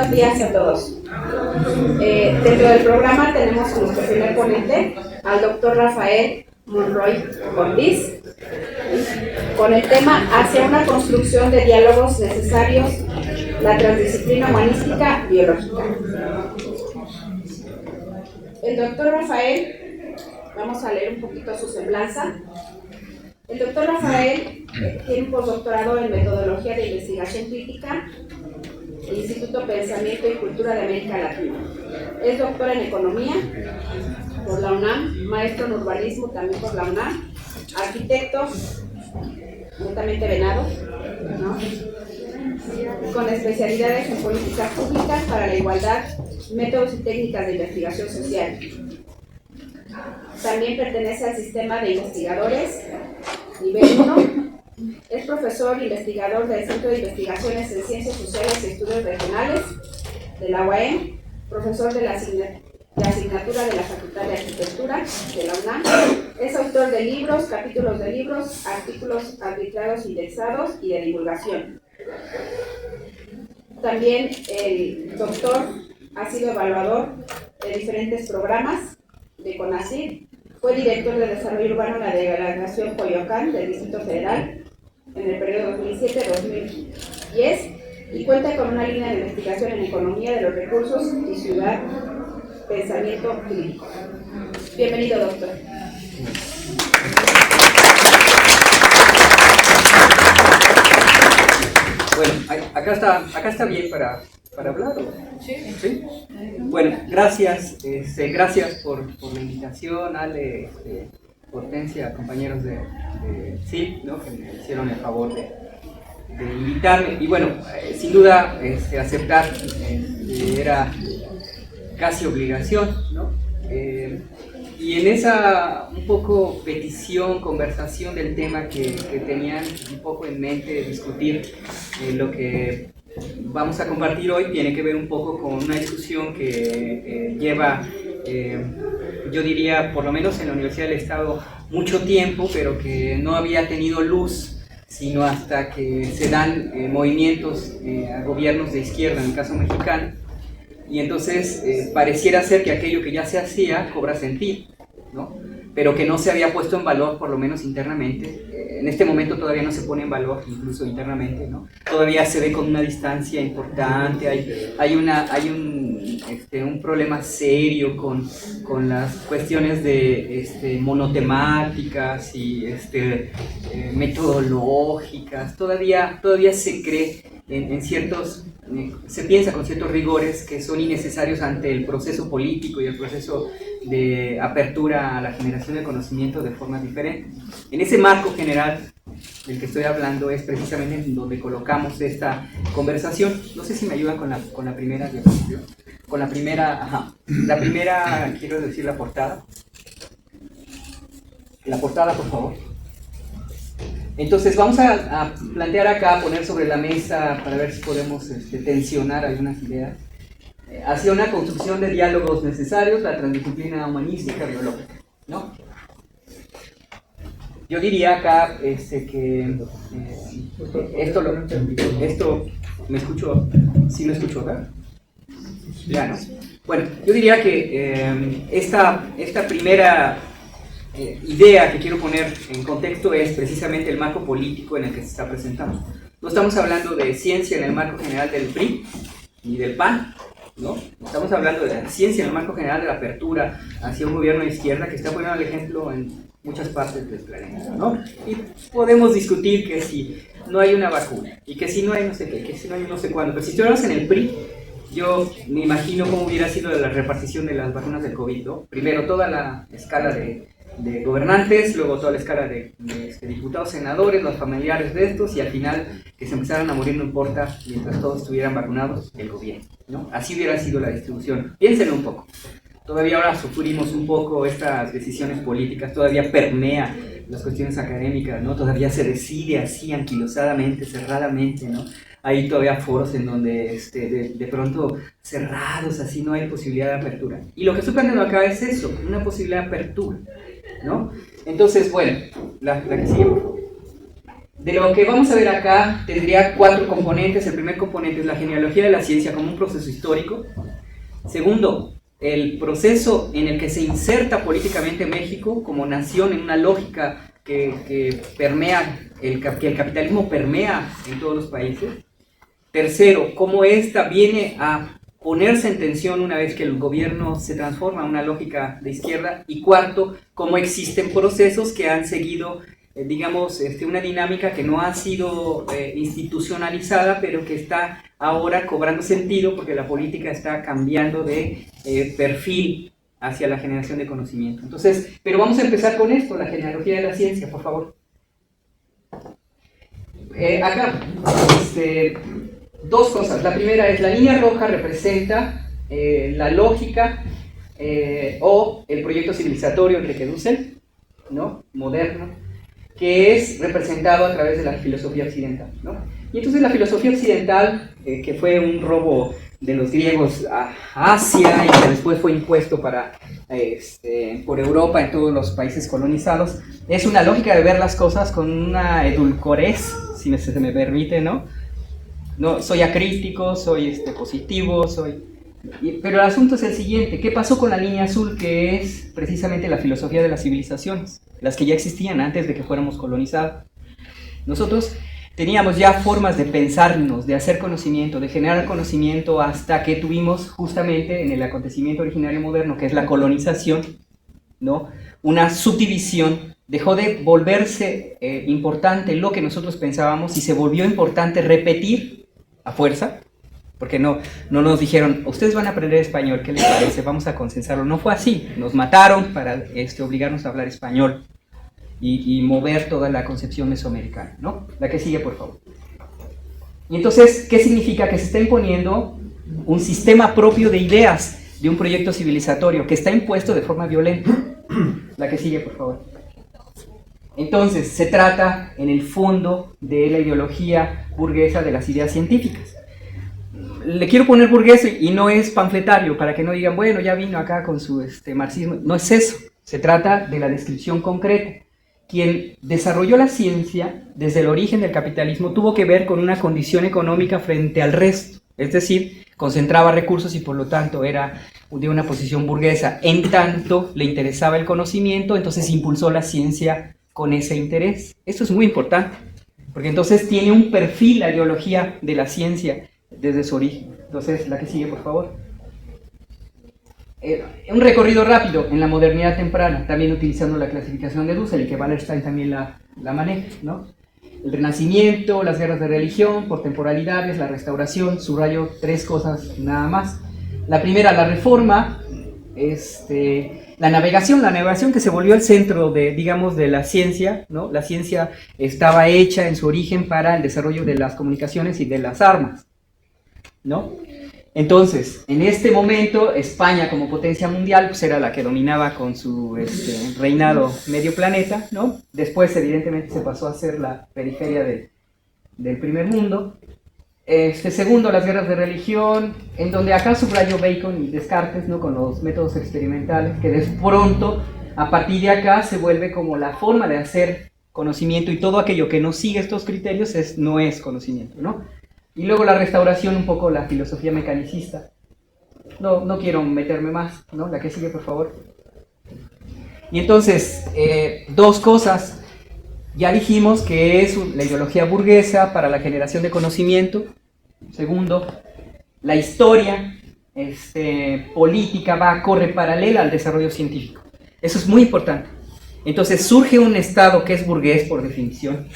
buenos días a todos. Dentro del programa tenemos a nuestro primer ponente, al doctor Rafael Monroy Ortiz, con el tema Hacia una construcción de diálogos necesarios, la transdisciplina humanística biológica. El doctor Rafael, vamos a leer un poquito su semblanza. El doctor Rafael tiene un postdoctorado en Metodología de Investigación Crítica, Instituto Pensamiento y Cultura de América Latina. Es doctor en Economía por la UNAM, maestro en Urbanismo también por la UNAM, arquitecto, netamente venado, ¿no? Con especialidades en políticas públicas para la igualdad, métodos y técnicas de investigación social. También pertenece al sistema de investigadores nivel 1. Es profesor investigador del Centro de Investigaciones en Ciencias Sociales y Estudios Regionales de la UAM, profesor de la asignatura de la Facultad de Arquitectura de la UNAM. Es autor de libros, capítulos de libros, artículos arbitrados, indexados y de divulgación. También el doctor ha sido evaluador de diferentes programas de CONACYT. Fue director de Desarrollo Urbano en la Delegación Coyoacán del Distrito Federal en el periodo 2007-2010 y cuenta con una línea de investigación en Economía de los Recursos y Ciudad, Pensamiento Crítico. Bienvenido, doctor. Bueno, acá está bien para hablar. ¿Sí? Bueno, gracias, gracias por la invitación, Ale, Hortensia, compañeros de CIP, ¿no? Que me hicieron el favor de invitarme. Y bueno, sin duda aceptar era casi obligación, ¿no? Y en esa un poco petición, conversación del tema que tenían un poco en mente discutir, lo que vamos a compartir hoy tiene que ver un poco con una discusión que lleva, yo diría, por lo menos en la Universidad del Estado, mucho tiempo, pero que no había tenido luz, sino hasta que se dan movimientos a gobiernos de izquierda, en el caso mexicano, y entonces pareciera ser que aquello que ya se hacía cobra sentido, ¿no? Pero que no se había puesto en valor, por lo menos internamente. En este momento todavía no se pone en valor, incluso internamente, ¿no? Todavía se ve con una distancia importante, hay un problema serio con las cuestiones de monotemáticas y metodológicas. Todavía se cree en ciertos, se piensa con ciertos rigores que son innecesarios ante el proceso político y el proceso de apertura a la generación de conocimiento de formas diferentes. En ese marco general del que estoy hablando es precisamente en donde colocamos esta conversación. No sé si me ayudan con la primera diapositiva. Con la primera, quiero decir la portada. La portada, por favor. Entonces vamos a plantear acá, poner sobre la mesa para ver si podemos tensionar algunas ideas hacia una construcción de diálogos necesarios, la transdisciplina humanística biológica, ¿no? Yo diría acá que esto me escucho, sí me escucho, ¿verdad? Ya, ¿no? Bueno, yo diría que esta primera idea que quiero poner en contexto es precisamente el marco político en el que se está presentando. No estamos hablando de ciencia en el marco general del PRI ni del PAN, ¿no? Estamos hablando de la ciencia en el marco general de la apertura hacia un gobierno de izquierda que está poniendo el ejemplo en muchas partes del planeta, ¿no? Y podemos discutir que si no hay una vacuna y que si no hay no sé qué, que si no hay no sé cuándo, pero si estuviéramos en el PRI, yo me imagino cómo hubiera sido la repartición de las vacunas del COVID, ¿no? Primero toda la escala de gobernantes, luego toda la escala de diputados, senadores, los familiares de estos, y al final que se empezaran a morir, no importa, mientras todos estuvieran vacunados, el gobierno, ¿no? Así hubiera sido la distribución. Piénsenlo un poco. Todavía ahora sufrimos un poco estas decisiones políticas, todavía permea las cuestiones académicas, ¿no? Todavía se decide así anquilosadamente, cerradamente, ¿no? Hay todavía foros en donde de pronto cerrados, así no hay posibilidad de apertura. Y lo que estoy planteando acá es eso, una posibilidad de apertura, ¿no? Entonces, bueno, la que sigue. de lo que vamos a ver acá tendría 4 componentes. El primer componente es la genealogía de la ciencia como un proceso histórico. Segundo, el proceso en el que se inserta políticamente México como nación en una lógica que permea, que el capitalismo permea en todos los países. Tercero, cómo esta viene a ponerse en tensión una vez que el gobierno se transforma en una lógica de izquierda. Y cuarto, cómo existen procesos que han seguido, digamos, una dinámica que no ha sido institucionalizada, pero que está ahora cobrando sentido porque la política está cambiando de perfil hacia la generación de conocimiento. Entonces, pero vamos a empezar con esto, la genealogía de la ciencia, por favor. Acá, 2 cosas. La primera es, la línea roja representa la lógica o el proyecto civilizatorio Enrique Dussel, ¿no? Moderno, que es representado a través de la filosofía occidental, ¿no? Y entonces la filosofía occidental, que fue un robo de los griegos a Asia y que después fue impuesto por Europa en todos los países colonizados, es una lógica de ver las cosas con una edulcorez, si se me permite, ¿no? No, soy acrítico, soy positivo, pero el asunto es el siguiente: ¿qué pasó con la línea azul, que es precisamente la filosofía de las civilizaciones, las que ya existían antes de que fuéramos colonizados? Nosotros teníamos ya formas de pensarnos, de hacer conocimiento, de generar conocimiento, hasta que tuvimos justamente en el acontecimiento originario moderno, que es la colonización, ¿no? Una subdivisión. Dejó de volverse importante lo que nosotros pensábamos y se volvió importante repetir a fuerza, porque no nos dijeron, ustedes van a aprender español, ¿qué les parece? Vamos a consensarlo. No fue así, nos mataron para obligarnos a hablar español y mover toda la concepción mesoamericana, ¿no? La que sigue, por favor. Y entonces, ¿qué significa? Que se está imponiendo un sistema propio de ideas de un proyecto civilizatorio que está impuesto de forma violenta. La que sigue, por favor. Entonces, se trata, en el fondo, de la ideología burguesa de las ideas científicas. Le quiero poner burgués y no es panfletario, para que no digan, bueno, ya vino acá con su marxismo. No es eso, se trata de la descripción concreta. Quien desarrolló la ciencia desde el origen del capitalismo tuvo que ver con una condición económica frente al resto, es decir, concentraba recursos y por lo tanto era de una posición burguesa. En tanto le interesaba el conocimiento, entonces impulsó la ciencia con ese interés. Esto es muy importante, porque entonces tiene un perfil la ideología de la ciencia desde su origen. Entonces, la que sigue, por favor. Un recorrido rápido en la modernidad temprana, también utilizando la clasificación de Dussel, y que Wallerstein también la maneja, ¿no? El Renacimiento, las guerras de religión, por temporalidades, la Restauración. Subrayo 3 cosas nada más. La primera, la Reforma, la navegación que se volvió el centro de, digamos, de la ciencia, ¿no? La ciencia estaba hecha en su origen para el desarrollo de las comunicaciones y de las armas, ¿no? Entonces, en este momento, España como potencia mundial pues era la que dominaba con su reinado medio planeta, ¿no? Después, evidentemente, se pasó a ser la periferia del primer mundo. Segundo, las guerras de religión, en donde acá subrayó Bacon y Descartes, ¿no? Con los métodos experimentales, que de pronto, a partir de acá, se vuelve como la forma de hacer conocimiento, y todo aquello que no sigue estos criterios no es conocimiento, ¿no? Y luego la Restauración, un poco la filosofía mecanicista. No quiero meterme más, ¿no? La que sigue, por favor. Y entonces, 2 cosas. Ya dijimos que es la ideología burguesa para la generación de conocimiento. Segundo, la historia política corre paralela al desarrollo científico. Eso es muy importante. Entonces surge un Estado que es burgués por definición,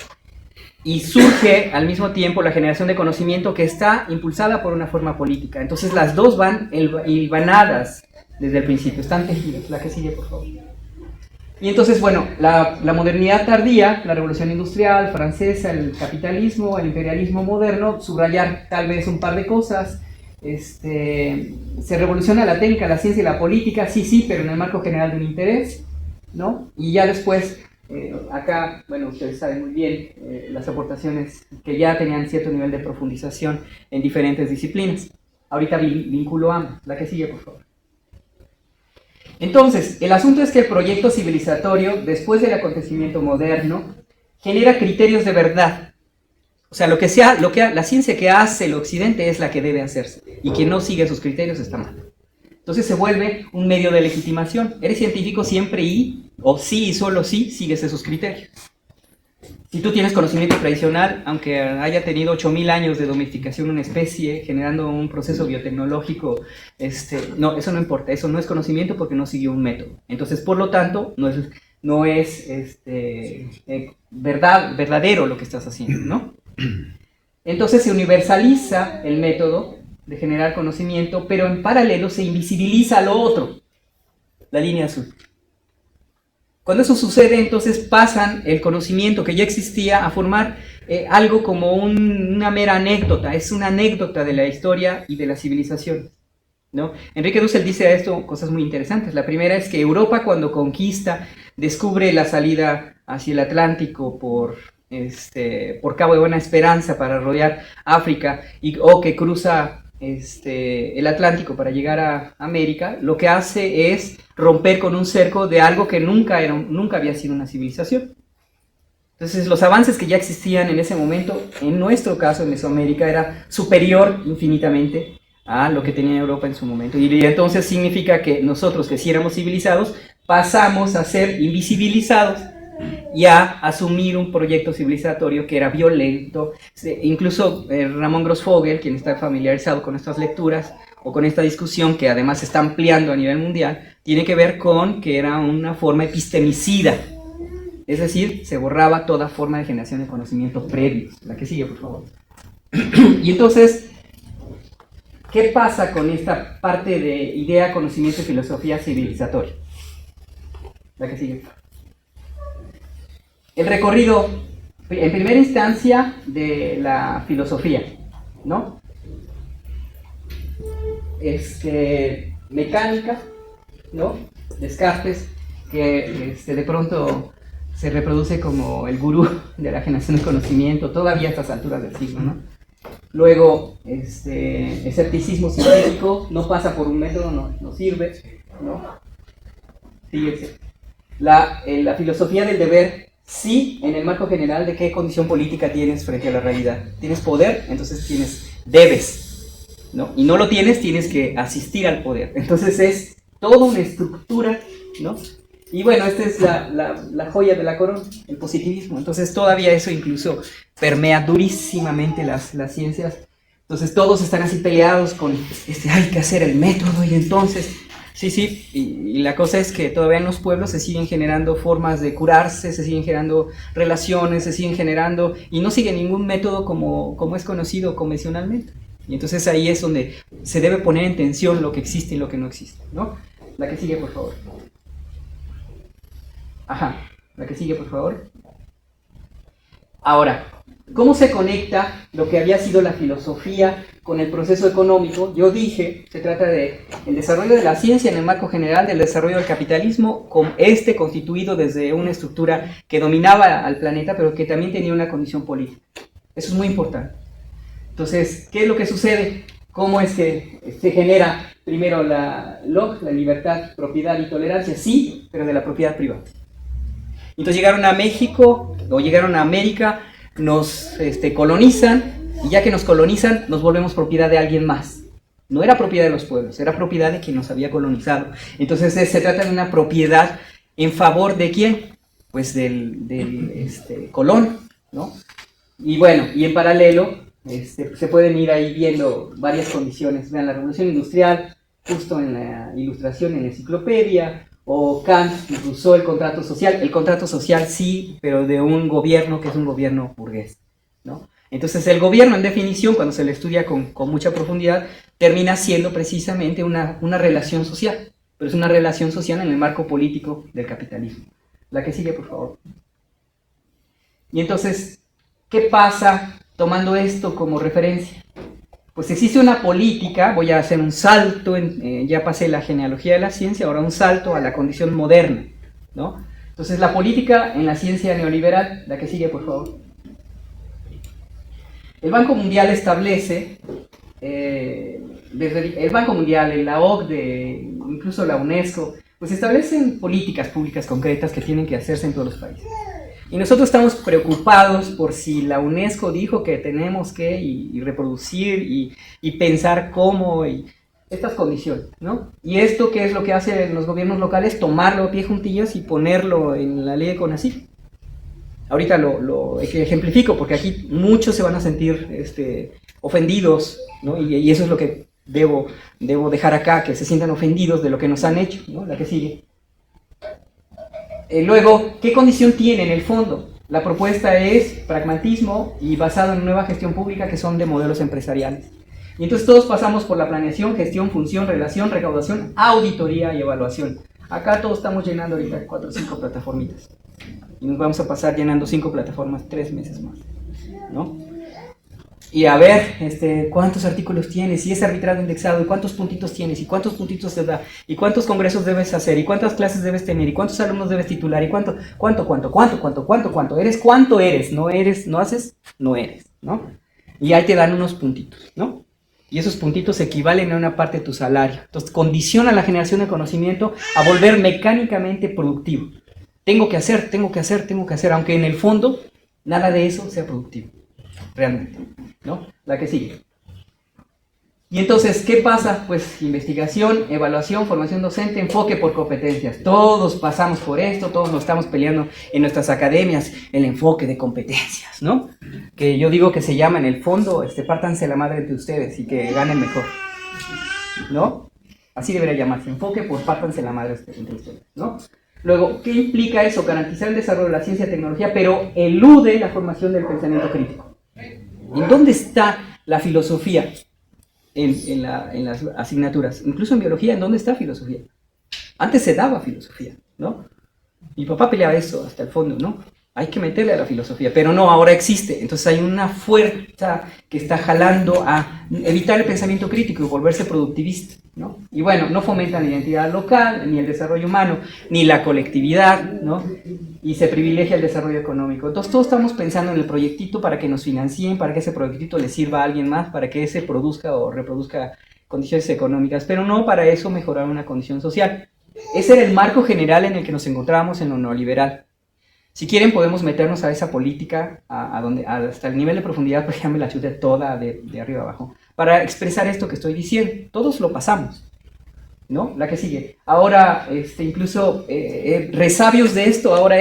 y surge al mismo tiempo la generación de conocimiento que está impulsada por una forma política. Entonces las 2 van hilvanadas desde el principio, están tejidas. La que sigue, por favor. Y entonces, bueno, la modernidad tardía, la revolución industrial francesa, el capitalismo, el imperialismo moderno, subrayar tal vez un par de cosas. Se revoluciona la técnica, la ciencia y la política, sí, pero en el marco general de un interés, ¿no? Y ya después, acá, bueno, ustedes saben muy bien las aportaciones que ya tenían cierto nivel de profundización en diferentes disciplinas. Ahorita vinculo ambas. La que sigue, por favor. Entonces, el asunto es que el proyecto civilizatorio, después del acontecimiento moderno, genera criterios de verdad. O sea, la ciencia que hace el occidente es la que debe hacerse, y quien no sigue sus criterios está mal. Entonces se vuelve un medio de legitimación. Eres científico siempre o sí y solo sí sigues esos criterios. Si tú tienes conocimiento tradicional, aunque haya tenido 8000 años de domesticación una especie, generando un proceso biotecnológico, no, eso no importa, eso no es conocimiento porque no siguió un método. Entonces, por lo tanto, no es verdadero lo que estás haciendo, ¿no? Entonces se universaliza el método de generar conocimiento, pero en paralelo se invisibiliza lo otro, la línea azul. Cuando eso sucede, entonces pasan el conocimiento que ya existía a formar algo como una mera anécdota, es una anécdota de la historia y de la civilización, ¿no? Enrique Dussel dice a esto cosas muy interesantes. La primera es que Europa, cuando conquista, descubre la salida hacia el Atlántico por Cabo de Buena Esperanza para rodear África, o que cruza el Atlántico para llegar a América, lo que hace es romper con un cerco de algo que nunca había sido una civilización. Entonces los avances que ya existían en ese momento, en nuestro caso en Mesoamérica, era superior infinitamente a lo que tenía Europa en su momento. Y entonces significa que nosotros, que sí éramos civilizados, pasamos a ser invisibilizados y a asumir un proyecto civilizatorio que era violento. Incluso Ramón Grossfogel, quien está familiarizado con estas lecturas o con esta discusión, que además se está ampliando a nivel mundial, tiene que ver con que era una forma epistemicida, es decir, se borraba toda forma de generación de conocimiento previo. La que sigue, por favor. Y entonces, ¿qué pasa con esta parte de idea, conocimiento y filosofía civilizatoria? La que sigue. El recorrido, en primera instancia, de la filosofía, ¿no? Mecánica, ¿no? Descartes, que de pronto se reproduce como el gurú de la generación de conocimiento, todavía a estas alturas del siglo, ¿no? Luego, escepticismo científico, no pasa por un método, no sirve, ¿no? Fíjense. La filosofía del deber, sí, en el marco general de qué condición política tienes frente a la realidad. Tienes poder, entonces debes, ¿no? Y no lo tienes que asistir al poder. Entonces es toda una estructura, ¿no? Y bueno, esta es la joya de la corona, el positivismo. Entonces todavía eso incluso permea durísimamente las ciencias. Entonces todos están así peleados con, hay que hacer el método, y entonces... Sí, y la cosa es que todavía en los pueblos se siguen generando formas de curarse, se siguen generando relaciones, se siguen generando, y no sigue ningún método como es conocido convencionalmente. Y entonces ahí es donde se debe poner en tensión lo que existe y lo que no existe, ¿no? La que sigue, por favor. Ajá, la que sigue, por favor. Ahora, ¿cómo se conecta lo que había sido la filosofía con el proceso económico? Yo dije, se trata de el desarrollo de la ciencia en el marco general del desarrollo del capitalismo, con constituido desde una estructura que dominaba al planeta, pero que también tenía una condición política. Eso es muy importante. Entonces, ¿qué es lo que sucede? ¿Cómo es que se genera primero la libertad, propiedad y tolerancia? Sí, pero de la propiedad privada. Entonces llegaron a México, o llegaron a América, nos colonizan, y ya que nos colonizan, nos volvemos propiedad de alguien más. No era propiedad de los pueblos, era propiedad de quien nos había colonizado. Entonces se trata de una propiedad en favor de ¿quién? Pues del colón, ¿no? Y bueno, y en paralelo se pueden ir ahí viendo varias condiciones. Vean, la Revolución Industrial, justo en la ilustración en la enciclopedia, o Kant usó el contrato social sí, pero de un gobierno que es un gobierno burgués, ¿no? Entonces el gobierno, en definición, cuando se le estudia con mucha profundidad, termina siendo precisamente una relación social, pero es una relación social en el marco político del capitalismo. La que sigue, por favor. Y entonces, ¿qué pasa tomando esto como referencia? Pues existe una política, voy a hacer un salto, ya pasé la genealogía de la ciencia, ahora un salto a la condición moderna, ¿no? Entonces la política en la ciencia neoliberal, la que sigue, por favor. El Banco Mundial establece, desde el Banco Mundial, la OCDE, incluso la UNESCO, pues establecen políticas públicas concretas que tienen que hacerse en todos los países. Y nosotros estamos preocupados por si la UNESCO dijo que tenemos que y reproducir y pensar cómo y estas condiciones, ¿no? Y esto, ¿qué es lo que hacen los gobiernos locales? Tomarlo a pie juntillas y ponerlo en la ley de CONACYT. Ahorita lo ejemplifico porque aquí muchos se van a sentir ofendidos, ¿no? Y eso es lo que debo dejar acá, que se sientan ofendidos de lo que nos han hecho, ¿no? La que sigue. Luego, ¿qué condición tiene en el fondo? La propuesta es pragmatismo y basado en nueva gestión pública que son de modelos empresariales. Y entonces todos pasamos por la planeación, gestión, función, relación, recaudación, auditoría y evaluación. Acá todos estamos llenando ahorita 4 o 5 plataformitas. Y nos vamos a pasar llenando 5 plataformas 3 meses más, ¿no? Y a ver, cuántos artículos tienes, y es arbitrado indexado, y cuántos puntitos tienes, y cuántos puntitos te da, y cuántos congresos debes hacer, y cuántas clases debes tener, y cuántos alumnos debes titular, y cuánto, eres, cuánto eres, no haces, no eres, ¿no? Y ahí te dan unos puntitos, ¿no? Y esos puntitos equivalen a una parte de tu salario. Entonces, condiciona la generación de conocimiento a volver mecánicamente productivo. Tengo que hacer, aunque en el fondo nada de eso sea productivo, realmente, ¿no? La que sigue. Y entonces, ¿qué pasa? Pues investigación, evaluación, formación docente, enfoque por competencias. Todos pasamos por esto, todos nos estamos peleando en nuestras academias, el enfoque de competencias, ¿no? Que yo digo que se llama en el fondo, pártanse la madre entre ustedes y que ganen mejor, ¿no? Así debería llamarse, enfoque por pártanse la madre entre ustedes, ¿no? Luego, ¿qué implica eso? Garantizar el desarrollo de la ciencia y tecnología, pero elude la formación del pensamiento crítico. ¿En dónde está la filosofía en las asignaturas? Incluso en biología, ¿en dónde está filosofía? Antes se daba filosofía, ¿no? Mi papá peleaba eso hasta el fondo, ¿no? Hay que meterle a la filosofía, pero no, ahora existe. Entonces hay una fuerza que está jalando a evitar el pensamiento crítico y volverse productivista, ¿no? Y bueno, no fomentan la identidad local, ni el desarrollo humano, ni la colectividad, ¿no? Y se privilegia el desarrollo económico. Entonces todos estamos pensando en el proyectito para que nos financien, para que ese proyectito le sirva a alguien más, para que ese produzca o reproduzca condiciones económicas, pero no para eso mejorar una condición social. Ese era el marco general en el que nos encontrábamos en lo neoliberal. Si quieren podemos meternos a esa política, hasta el nivel de profundidad, porque ya me la chuté toda de arriba abajo, para expresar esto que estoy diciendo. Todos lo pasamos, ¿no? La que sigue. Ahora, incluso resabios de esto, ahora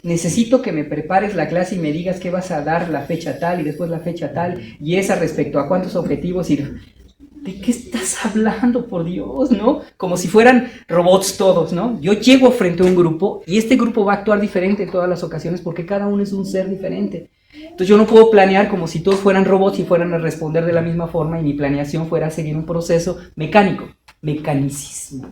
necesito que me prepares la clase y me digas qué vas a dar la fecha tal y después la fecha tal, y esa respecto a cuántos objetivos y... ¿De qué estás hablando, por Dios, no? Como si fueran robots todos, ¿no? Yo llego frente a un grupo y este grupo va a actuar diferente en todas las ocasiones porque cada uno es un ser diferente. Entonces yo no puedo planear como si todos fueran robots y fueran a responder de la misma forma y mi planeación fuera a seguir un proceso mecánico, mecanicismo,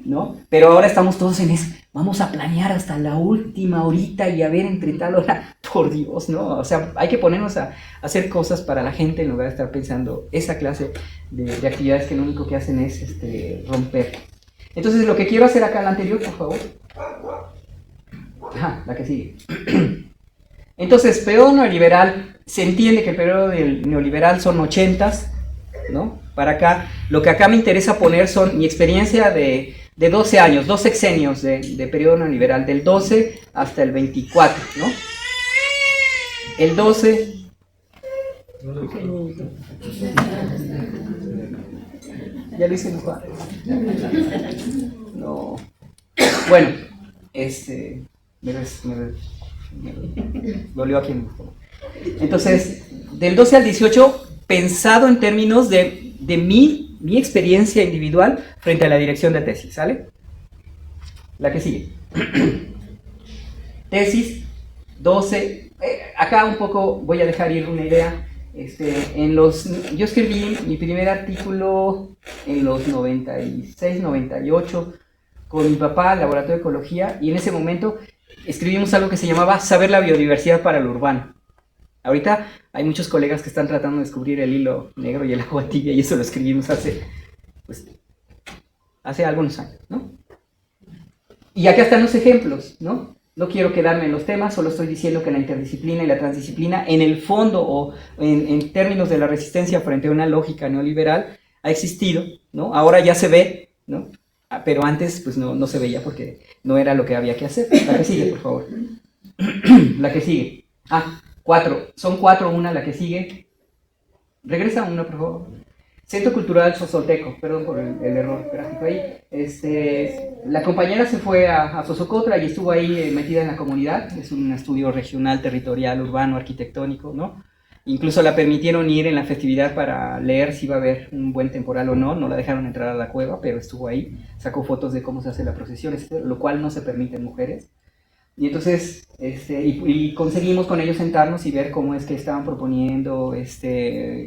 ¿no? Pero ahora estamos todos en eso. Vamos a planear hasta la última horita y a ver entre tal hora, por Dios, ¿no? O sea, hay que ponernos a hacer cosas para la gente en lugar de estar pensando esa clase de actividades que lo único que hacen es romper. Entonces, lo que quiero hacer acá, la anterior, por favor. Ajá, la que sigue. Entonces, periodo neoliberal, se entiende que el periodo del neoliberal son 80s, ¿no? Para acá, lo que acá me interesa poner son mi experiencia de 12 años, 2 sexenios de periodo neoliberal, del 12 hasta el 24, ¿no? El 12... Ya lo hice en cuadro. No. Bueno, me dolió aquí. Entonces, del 12 al 18, pensado en términos de mi experiencia individual frente a la dirección de tesis, ¿sale? La que sigue. Tesis, 12. Acá un poco voy a dejar ir una idea. Yo escribí mi primer artículo en los 96, 98 con mi papá, Laboratorio de Ecología, y en ese momento escribimos algo que se llamaba Saber la biodiversidad para lo urbano. Ahorita hay muchos colegas que están tratando de descubrir el hilo negro y el agua tibia, y eso lo escribimos hace algunos años, ¿no? Y acá están los ejemplos, ¿no? No quiero quedarme en los temas, solo estoy diciendo que la interdisciplina y la transdisciplina, en el fondo o en términos de la resistencia frente a una lógica neoliberal, ha existido, ¿no? Ahora ya se ve, ¿no? Pero antes pues no se veía porque no era lo que había que hacer. La que sigue, por favor. La que sigue. 4. Son 4, una, la que sigue. Regresa una, por favor. Centro Cultural Sozolteco, perdón por el error gráfico ahí. La compañera se fue a Sosocotra y estuvo ahí metida en la comunidad. Es un estudio regional, territorial, urbano, arquitectónico, ¿no? Incluso la permitieron ir en la festividad para leer si iba a haber un buen temporal o no. No la dejaron entrar a la cueva, pero estuvo ahí. Sacó fotos de cómo se hace la procesión, etc., lo cual no se permite en mujeres. Y entonces, y conseguimos con ellos sentarnos y ver cómo es que estaban proponiendo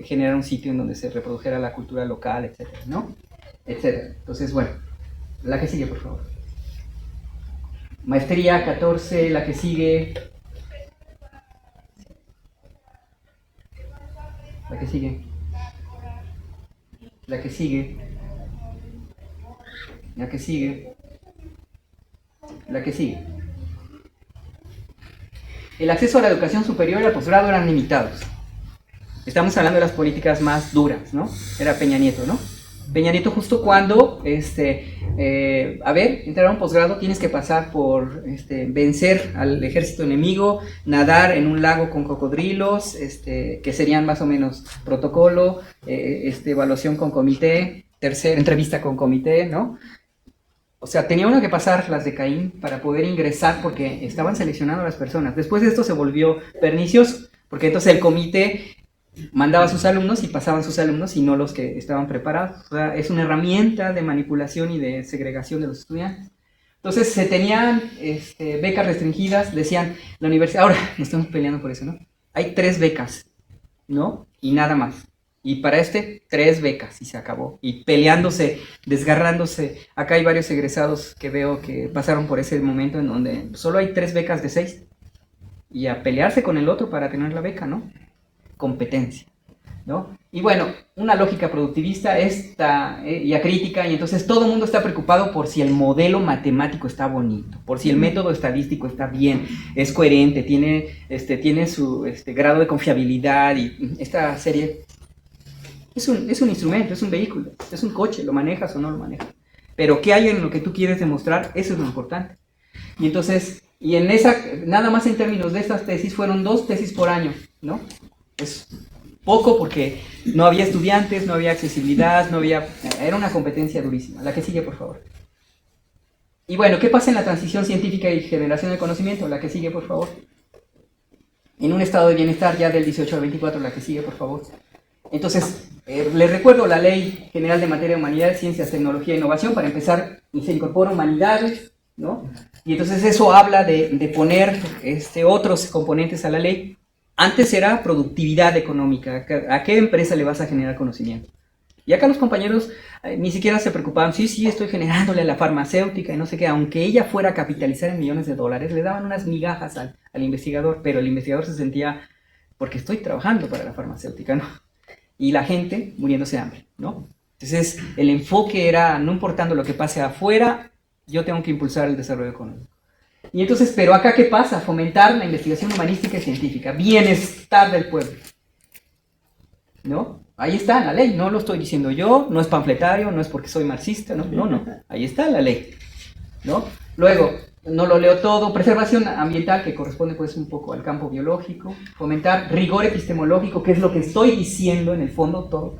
generar un sitio en donde se reprodujera la cultura local, etcétera, ¿no? Etcétera. Entonces, bueno, la que sigue, por favor. Maestría 14, la que sigue. La que sigue. La que sigue. La que sigue. La que sigue. El acceso a la educación superior y al posgrado eran limitados. Estamos hablando de las políticas más duras, ¿no? Era Peña Nieto, ¿no? Peña Nieto justo cuando, entrar a un posgrado tienes que pasar por vencer al ejército enemigo, nadar en un lago con cocodrilos, que serían más o menos protocolo, evaluación con comité, entrevista con comité, ¿no? O sea, tenía uno que pasar las de Caín para poder ingresar porque estaban seleccionando a las personas. Después de esto se volvió pernicioso, porque entonces el comité mandaba a sus alumnos y pasaban sus alumnos y no los que estaban preparados. O sea, es una herramienta de manipulación y de segregación de los estudiantes. Entonces se tenían becas restringidas, decían la universidad, ahora nos estamos peleando por eso, ¿no? Hay 3 becas, ¿no? Y nada más. Y para 3 becas y se acabó. Y peleándose, desgarrándose. Acá hay varios egresados que veo que pasaron por ese momento en donde solo hay 3 becas de 6. Y a pelearse con el otro para tener la beca, ¿no? Competencia, ¿no? Y bueno, una lógica productivista y acrítica, y entonces todo el mundo está preocupado por si el modelo matemático está bonito, por si el método estadístico está bien, es coherente, tiene su grado de confiabilidad, y esta serie es un instrumento, es un vehículo, es un coche, lo manejas o no lo manejas, pero qué hay en lo que tú quieres demostrar, eso es lo importante. Y entonces, nada más en términos de estas tesis, fueron 2 tesis por año, ¿no? Es poco porque no había estudiantes, no había accesibilidad, era una competencia durísima. La que sigue, por favor. Y bueno, ¿qué pasa en la transición científica y generación de conocimiento? La que sigue, por favor. En un estado de bienestar ya del 18 al 24, la que sigue, por favor. Entonces, les recuerdo la Ley General de Materia de Humanidades, Ciencias, Tecnología e Innovación. Para empezar, se incorpora humanidades, ¿no? Y entonces eso habla de poner otros componentes a la ley. Antes era productividad económica, ¿a qué empresa le vas a generar conocimiento? Y acá los compañeros ni siquiera se preocupaban, sí, estoy generándole a la farmacéutica y no sé qué, aunque ella fuera a capitalizar en millones de dólares, le daban unas migajas al investigador, pero el investigador se sentía, porque estoy trabajando para la farmacéutica, ¿no? Y la gente muriéndose de hambre, ¿no? Entonces el enfoque era, no importando lo que pase afuera, yo tengo que impulsar el desarrollo económico. Y entonces, pero acá, ¿qué pasa? Fomentar la investigación humanística y científica, bienestar del pueblo, ¿no? Ahí está la ley, no lo estoy diciendo yo, no es panfletario, no es porque soy marxista, no, ahí está la ley, ¿no? Luego, no lo leo todo, preservación ambiental, que corresponde pues un poco al campo biológico, fomentar rigor epistemológico, que es lo que estoy diciendo en el fondo todo,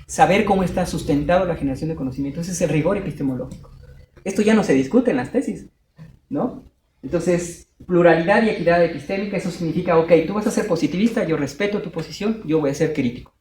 saber cómo está sustentado la generación de conocimiento, ese es el rigor epistemológico. Esto ya no se discute en las tesis, ¿no? Entonces, pluralidad y equidad epistémica, eso significa, ok, tú vas a ser positivista, yo respeto tu posición, yo voy a ser crítico,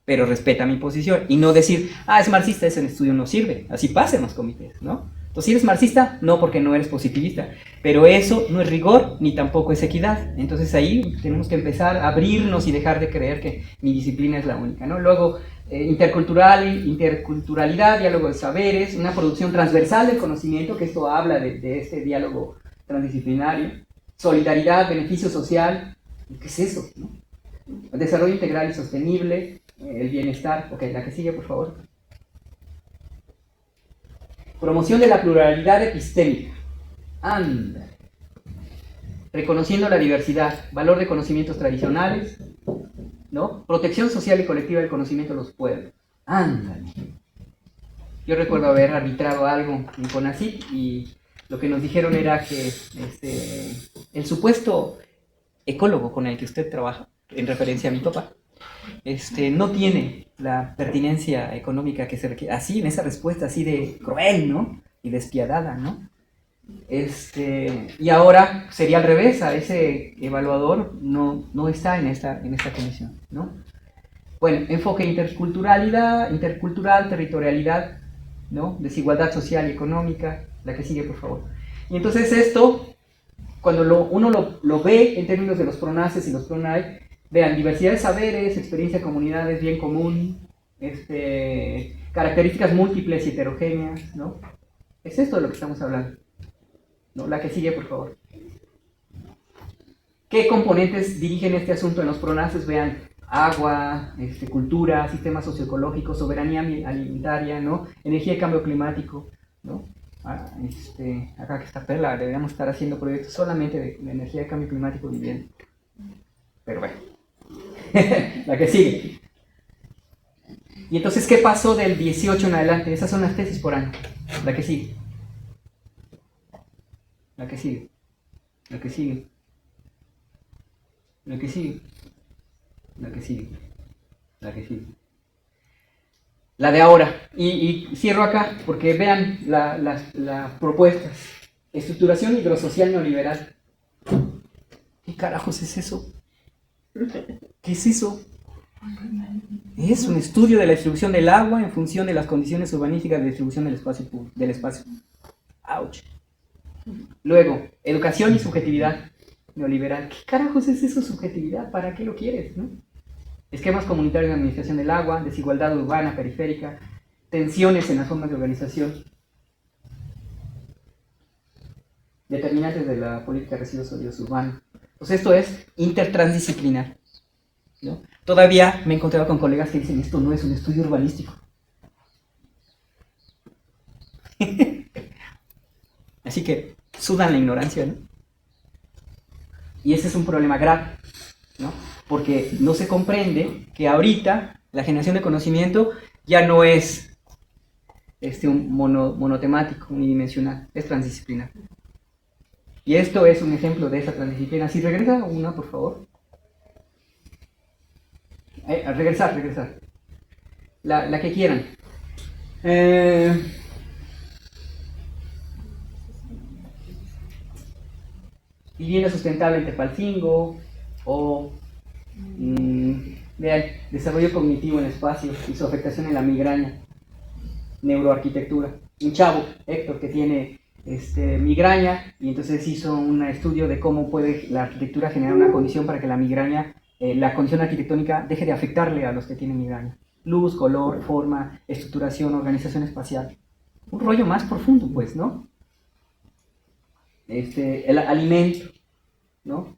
pero respeta mi posición, y no decir, es marxista, ese estudio no sirve, así pasa en los comités, ¿no? Entonces, si eres marxista, no, porque no eres positivista, pero eso no es rigor, ni tampoco es equidad. Entonces ahí tenemos que empezar a abrirnos y dejar de creer que mi disciplina es la única, ¿no? Luego, interculturalidad, diálogo de saberes, una producción transversal del conocimiento, que esto habla de este diálogo transdisciplinario, solidaridad, beneficio social, ¿qué es eso? ¿No? Desarrollo integral y sostenible, el bienestar, ok, la que sigue, por favor. Promoción de la pluralidad epistémica, anda, reconociendo la diversidad, valor de conocimientos tradicionales, ¿no? Protección social y colectiva del conocimiento de los pueblos, ándale. Yo recuerdo haber arbitrado algo en CONACYT y lo que nos dijeron era que el supuesto ecólogo con el que usted trabaja, en referencia a mi papá, no tiene la pertinencia económica que se requiere, así en esa respuesta así de cruel, ¿no? Y despiadada, ¿no? Y ahora sería al revés, a ese evaluador no está en esta comisión, ¿no? Bueno, enfoque intercultural, territorialidad, ¿no? Desigualdad social y económica, la que sigue, por favor. Y entonces esto, cuando uno lo ve en términos de los PRONACES y los PRONAI, vean, diversidad de saberes, experiencia de comunidades, bien común, características múltiples y heterogéneas, ¿no? Es esto de lo que estamos hablando, ¿no? La que sigue, por favor. ¿Qué componentes dirigen este asunto en los PRONACES? Vean, agua, cultura, sistemas socioecológicos, soberanía alimentaria, ¿no? Energía y cambio climático, ¿no? Acá que está Perla, deberíamos estar haciendo proyectos solamente de energía y cambio climático y vivienda. Pero bueno, la que sigue. Y entonces, ¿qué pasó del 18 en adelante? Esas son las tesis por año. La que sigue. La que sigue. La que sigue. La que sigue. La que sigue. La que sigue. La de ahora. Y cierro acá, porque vean las propuestas. Estructuración hidrosocial neoliberal. ¿Qué carajos es eso? ¿Qué es eso? Es un estudio de la distribución del agua en función de las condiciones urbanísticas de distribución del espacio. Ouch. Luego, educación y subjetividad neoliberal. ¿Qué carajos es eso, subjetividad? ¿Para qué lo quieres, no? Esquemas comunitarios de administración del agua, desigualdad urbana, periférica, tensiones en las formas de organización, determinantes de la política de residuos sólidos urbanos. Pues esto es intertransdisciplinar, ¿no? Todavía me he encontrado con colegas que dicen, esto no es un estudio urbanístico. Así que sudan la ignorancia, ¿no? Y ese es un problema grave, ¿no? Porque no se comprende que ahorita la generación de conocimiento ya no es un monotemático, unidimensional, es transdisciplinar. Y esto es un ejemplo de esa transdisciplina. Si regresa una, por favor. Regresar. La que quieran. Vivienda sustentable en Tepalcingo, o vean, desarrollo cognitivo en espacio y su afectación en la migraña, neuroarquitectura. Un chavo, Héctor, que tiene migraña, y entonces hizo un estudio de cómo puede la arquitectura generar una condición para que la migraña, la condición arquitectónica, deje de afectarle a los que tienen migraña. Luz, color, forma, estructuración, organización espacial. Un rollo más profundo, pues, ¿no? El alimento, ¿no?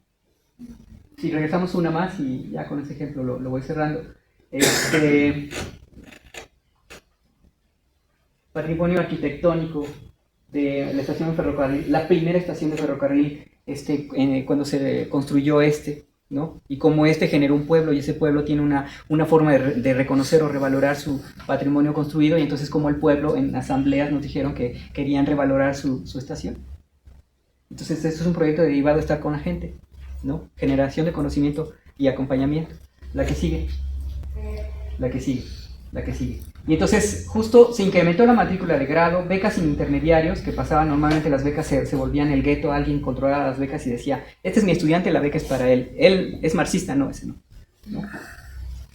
Si regresamos una más y ya con ese ejemplo lo voy cerrando. Patrimonio arquitectónico de la estación de ferrocarril, la primera estación de ferrocarril, cuando se construyó ¿no? Y cómo generó un pueblo, y ese pueblo tiene una forma de reconocer o revalorar su patrimonio construido, y entonces como el pueblo en asambleas nos dijeron que querían revalorar su estación. Entonces esto es un proyecto derivado de estar con la gente, ¿no? Generación de conocimiento y acompañamiento. La que sigue. La que sigue. La que sigue. Y entonces justo se incrementó la matrícula de grado, becas sin intermediarios, que pasaban normalmente las becas, se volvían el gueto, alguien controlaba las becas y decía, este es mi estudiante, la beca es para él. Él es marxista, no, ese no. ¿No?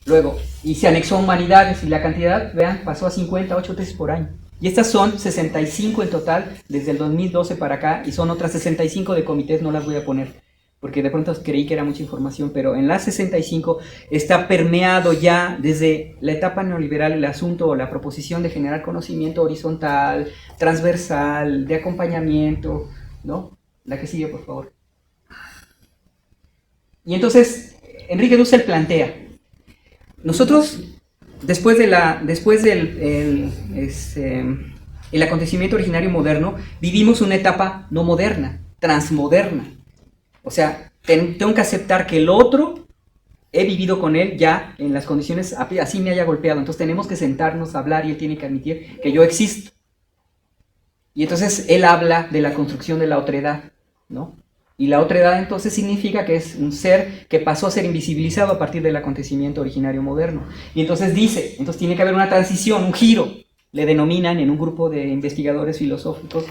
Luego, y se anexó a humanidades, y la cantidad, vean, pasó a 58 tesis por año. Y estas son 65 en total desde el 2012 para acá, y son otras 65 de comités, no las voy a poner, porque de pronto creí que era mucha información, pero en las 65 está permeado ya desde la etapa neoliberal el asunto o la proposición de generar conocimiento horizontal, transversal, de acompañamiento, ¿no? La que sigue, por favor. Y entonces, Enrique Dussel plantea, nosotros, después del el acontecimiento originario moderno, vivimos una etapa no moderna, transmoderna. O sea, tengo que aceptar que el otro, he vivido con él ya en las condiciones, así me haya golpeado. Entonces tenemos que sentarnos a hablar y él tiene que admitir que yo existo. Y entonces él habla de la construcción de la otredad, ¿no? Y la otredad entonces significa que es un ser que pasó a ser invisibilizado a partir del acontecimiento originario moderno. Y entonces dice, entonces tiene que haber una transición, un giro, le denominan en un grupo de investigadores filosóficos,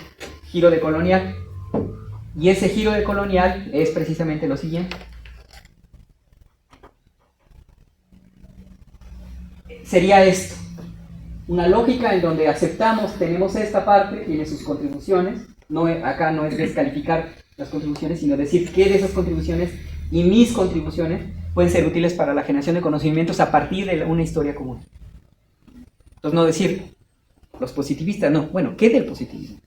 giro decolonial. Y ese giro decolonial es precisamente lo siguiente. Sería esto, una lógica en donde aceptamos, tenemos esta parte, tiene sus contribuciones, no, acá no es descalificar las contribuciones, sino decir qué de esas contribuciones y mis contribuciones pueden ser útiles para la generación de conocimientos a partir de una historia común. Entonces no decir, los positivistas, no, bueno, ¿qué del positivismo?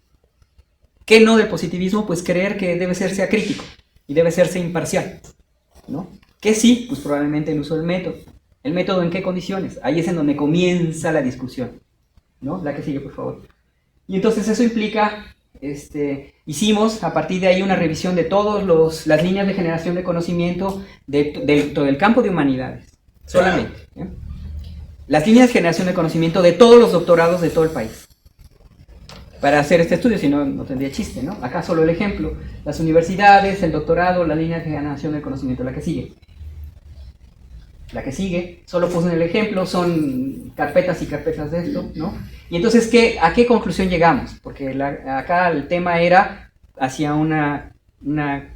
¿Qué no del positivismo? Pues creer que debe serse acrítico y debe serse imparcial, ¿no? ¿Qué sí? Pues probablemente el uso del método. ¿El método en qué condiciones? Ahí es en donde comienza la discusión, ¿no? La que sigue, por favor. Y entonces eso implica, hicimos a partir de ahí una revisión de todas las líneas de generación de conocimiento de todo el campo de humanidades, solamente, ¿eh? Las líneas de generación de conocimiento de todos los doctorados de todo el país. Para hacer este estudio, si no, no tendría chiste, ¿no? Acá solo el ejemplo, las universidades, el doctorado, las líneas de generación de conocimiento, la que sigue. La que sigue, solo puse el ejemplo, son carpetas y carpetas de esto, ¿no? Y entonces, ¿a qué conclusión llegamos? Porque acá el tema era hacia un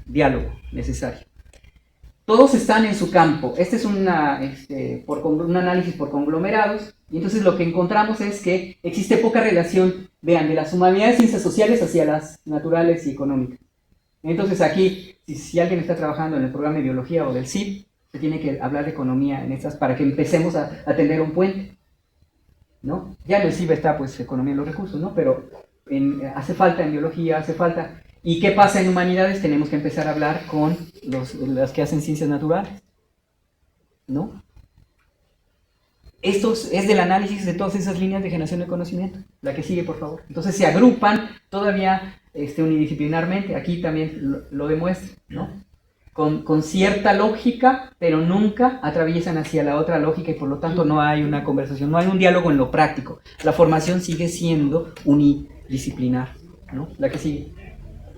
diálogo necesario. Todos están en su campo. Este es un análisis por conglomerados, y entonces lo que encontramos es que existe poca relación, vean, de las humanidades y ciencias sociales hacia las naturales y económicas. Entonces aquí, si alguien está trabajando en el programa de biología o del CIP, se tiene que hablar de economía en estas para que empecemos a tender un puente, ¿no? Ya en el CIB está pues economía de los recursos, ¿no? Pero hace falta en biología, hace falta. ¿Y qué pasa en humanidades? Tenemos que empezar a hablar con los que hacen ciencias naturales, ¿no? Esto es del análisis de todas esas líneas de generación de conocimiento. La que sigue, por favor. Entonces se agrupan todavía unidisciplinarmente. Aquí también lo demuestra, ¿no? Con cierta lógica, pero nunca atraviesan hacia la otra lógica y por lo tanto no hay una conversación, no hay un diálogo en lo práctico. La formación sigue siendo unidisciplinar, ¿no? La que sigue.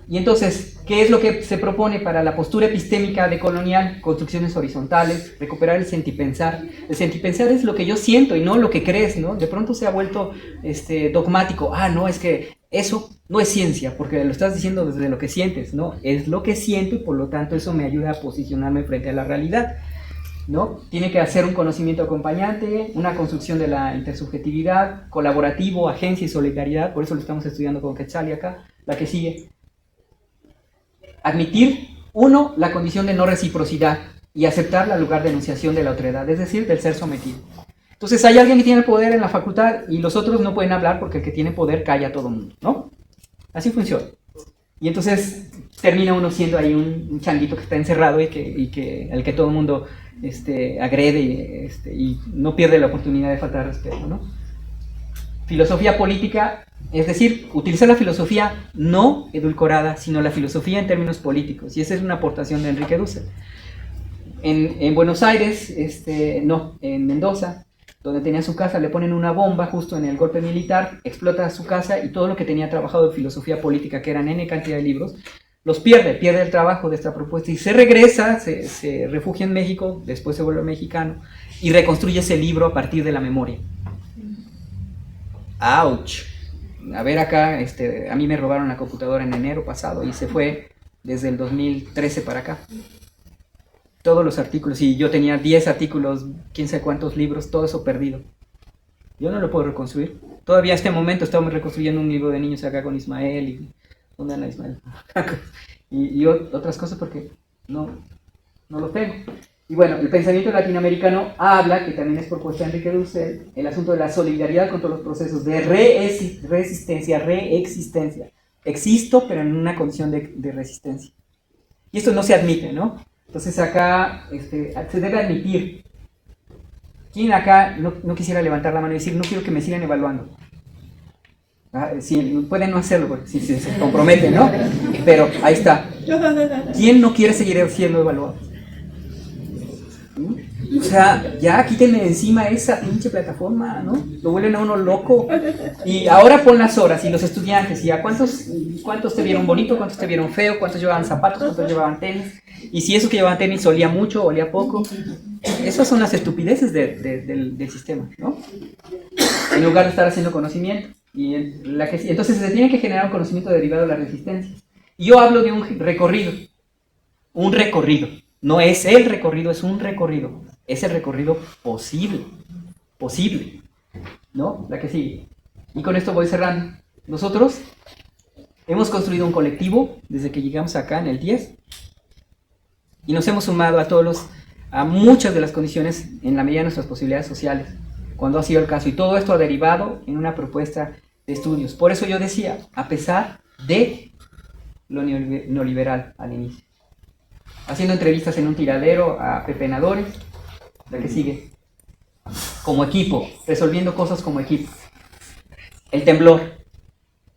Y entonces, ¿qué es lo que se propone para la postura epistémica decolonial? Construcciones horizontales, recuperar el sentipensar. El sentipensar es lo que yo siento y no lo que crees, ¿no? De pronto se ha vuelto dogmático. Ah, no, es que eso no es ciencia, porque lo estás diciendo desde lo que sientes, ¿no? Es lo que siento y por lo tanto eso me ayuda a posicionarme frente a la realidad, ¿no? Tiene que hacer un conocimiento acompañante, una construcción de la intersubjetividad, colaborativo, agencia y solidaridad, por eso lo estamos estudiando con Quetzal y acá. La que sigue. Admitir, uno, la condición de no reciprocidad y aceptar la lugar de enunciación de la otredad, es decir, del ser sometido. Entonces hay alguien que tiene el poder en la facultad y los otros no pueden hablar porque el que tiene poder calla a todo el mundo, ¿no? Así funciona. Y entonces termina uno siendo ahí un changuito que está encerrado y al que todo el mundo agrede y no pierde la oportunidad de faltar respeto, ¿no? Filosofía política, es decir, utilizar la filosofía no edulcorada, sino la filosofía en términos políticos. Y esa es una aportación de Enrique Dussel. En Buenos Aires, en Mendoza, donde tenía su casa, le ponen una bomba justo en el golpe militar, explota su casa y todo lo que tenía trabajado de filosofía política, que eran N cantidad de libros, los pierde el trabajo de esta propuesta y se regresa, se refugia en México, después se vuelve mexicano y reconstruye ese libro a partir de la memoria. ¡Auch! A ver acá, a mí me robaron la computadora en enero pasado y se fue desde el 2013 para acá. Todos los artículos, y yo tenía 10 artículos, quién sabe cuántos libros, todo eso perdido. Yo no lo puedo reconstruir. Todavía en este momento estamos reconstruyendo un libro de niños acá con Ismael. Y, ¿dónde anda Ismael? y otras cosas porque no lo tengo. Y bueno, el pensamiento latinoamericano habla, que también es propuesta de Enrique Dussel, el asunto de la solidaridad contra los procesos de resistencia, reexistencia. Existo, pero en una condición de resistencia. Y esto no se admite, ¿no? Entonces acá se debe admitir. ¿Quién acá no quisiera levantar la mano y decir, no quiero que me sigan evaluando? Sí, pueden no hacerlo, porque si se comprometen, ¿no? Pero ahí está. ¿Quién no quiere seguir siendo evaluado? O sea, ya quítenme de encima esa pinche plataforma, ¿no? Lo vuelven a uno loco. Y ahora pon las horas y los estudiantes, y a cuántos te vieron bonito, cuántos te vieron feo, cuántos llevaban zapatos, cuántos llevaban tenis. Y si eso que llevaban tenis olía mucho, olía poco. Esas son las estupideces del sistema, ¿no? En lugar de estar haciendo conocimiento. Entonces se tiene que generar un conocimiento derivado de las resistencias. Y yo hablo de un recorrido. Un recorrido. No es el recorrido, es un recorrido. Es el recorrido posible. Posible. ¿No? La que sigue. Y con esto voy cerrando. Nosotros hemos construido un colectivo desde que llegamos acá en el 10. Y nos hemos sumado a muchas de las condiciones en la medida de nuestras posibilidades sociales, cuando ha sido el caso. Y todo esto ha derivado en una propuesta de estudios. Por eso yo decía, a pesar de lo neoliberal al inicio. Haciendo entrevistas en un tiradero a pepenadores, la que sigue. Como equipo, resolviendo cosas como equipo. El temblor,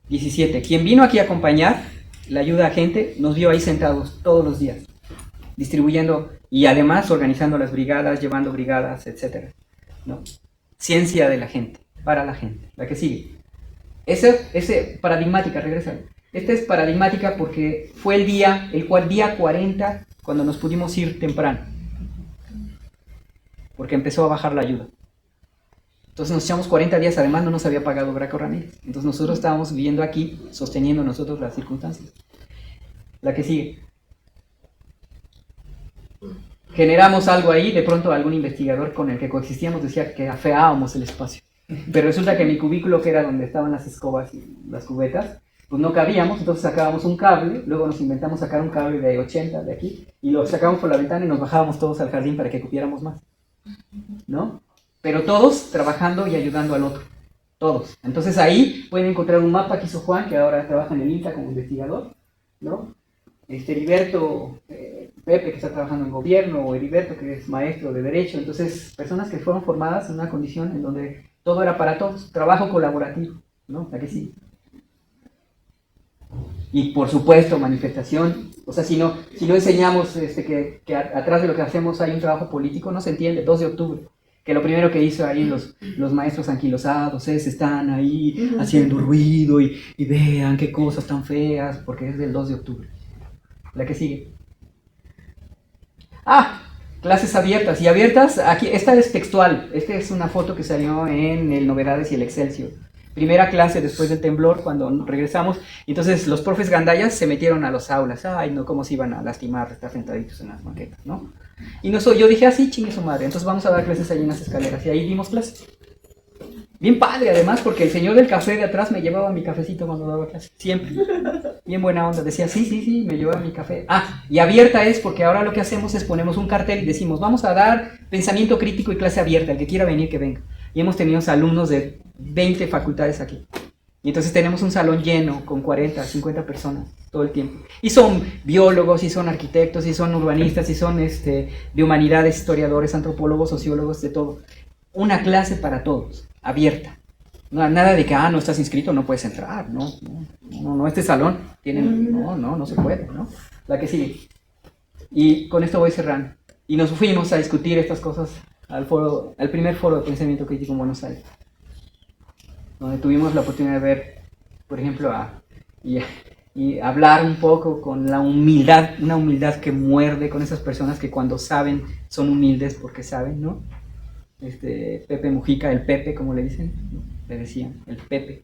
17. Quien vino aquí a acompañar la ayuda a gente, nos vio ahí sentados todos los días, distribuyendo y además organizando las brigadas, llevando brigadas, etc. ¿No? Ciencia de la gente, para la gente. La que sigue. Ese paradigmática, regresa. Esta es paradigmática porque fue el día 40 cuando nos pudimos ir temprano. Porque empezó a bajar la ayuda. Entonces nos echamos 40 días, además no nos había pagado Graco Ramírez. Entonces nosotros estábamos viviendo aquí, sosteniendo nosotros las circunstancias. La que sigue. Generamos algo ahí, de pronto algún investigador con el que coexistíamos decía que afeábamos el espacio. Pero resulta que mi cubículo, que era donde estaban las escobas y las cubetas, pues no cabíamos, entonces sacábamos un cable, luego nos inventamos sacar un cable de 80 de aquí, y lo sacábamos por la ventana y nos bajábamos todos al jardín para que cupiéramos más, ¿no? Pero todos trabajando y ayudando al otro, todos. Entonces ahí pueden encontrar un mapa que hizo Juan, que ahora trabaja en el INTA como investigador, ¿no? Heriberto, Pepe, que está trabajando en gobierno, o Heriberto, que es maestro de Derecho. Entonces, personas que fueron formadas en una condición en donde todo era para todos, trabajo colaborativo, ¿no? ¿A que sí? Y por supuesto, manifestación. O sea, si no enseñamos que atrás de lo que hacemos hay un trabajo político, no se entiende. 2 de octubre. Que lo primero que hizo ahí los maestros anquilosados están ahí haciendo ruido y vean qué cosas tan feas, porque es del 2 de octubre. La que sigue. Clases abiertas. Y abiertas, aquí, esta es textual. Esta es una foto que salió en el Novedades y el Excelsior. Primera clase después del temblor, cuando regresamos. Entonces los profes gandayas se metieron a las aulas. Ay, no, cómo se iban a lastimar, estar sentaditos en las banquetas, ¿no? Y yo dije, sí, chingue su madre. Entonces vamos a dar clases ahí en las escaleras. Y ahí dimos clases. Bien padre, además, porque el señor del café de atrás me llevaba mi cafecito cuando daba clase. Siempre. Bien buena onda. Decía, sí, me llevaba mi café. Y abierta es porque ahora lo que hacemos es ponemos un cartel y decimos, vamos a dar pensamiento crítico y clase abierta. El que quiera venir, que venga. Y hemos tenido alumnos de 20 facultades aquí. Y entonces tenemos un salón lleno con 40, 50 personas todo el tiempo. Y son biólogos, y son arquitectos, y son urbanistas, y son de humanidades, historiadores, antropólogos, sociólogos, de todo. Una clase para todos, abierta. Nada de que, no estás inscrito, no puedes entrar. No, este salón tiene... No se puede, ¿no? La que sigue. Y con esto voy cerrando. Y nos fuimos a discutir estas cosas al primer foro de pensamiento crítico en Buenos Aires, donde tuvimos la oportunidad de ver, por ejemplo, y hablar un poco con la humildad, una humildad que muerde, con esas personas que cuando saben son humildes porque saben, ¿no? Pepe Mujica, el Pepe, como le dicen, ¿no? Le decían, el Pepe,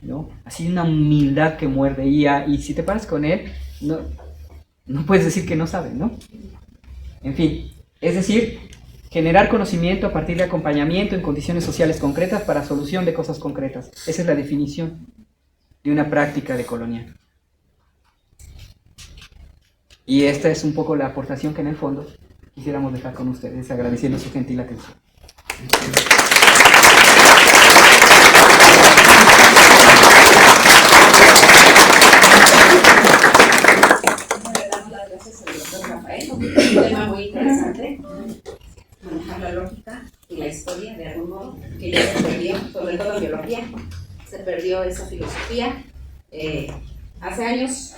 ¿no? Así una humildad que muerde, y si te paras con él, no puedes decir que no sabe, ¿no? En fin, es decir, generar conocimiento a partir de acompañamiento en condiciones sociales concretas para solución de cosas concretas. Esa es la definición de una práctica decolonial. Y esta es un poco la aportación que en el fondo quisiéramos dejar con ustedes, agradeciendo su gentil atención. Le damos las gracias al doctor Rafael. Un tema muy interesante. Manejar la lógica y la historia de algún modo, que ya se perdió, sobre todo en biología, se perdió esa filosofía. Hace años,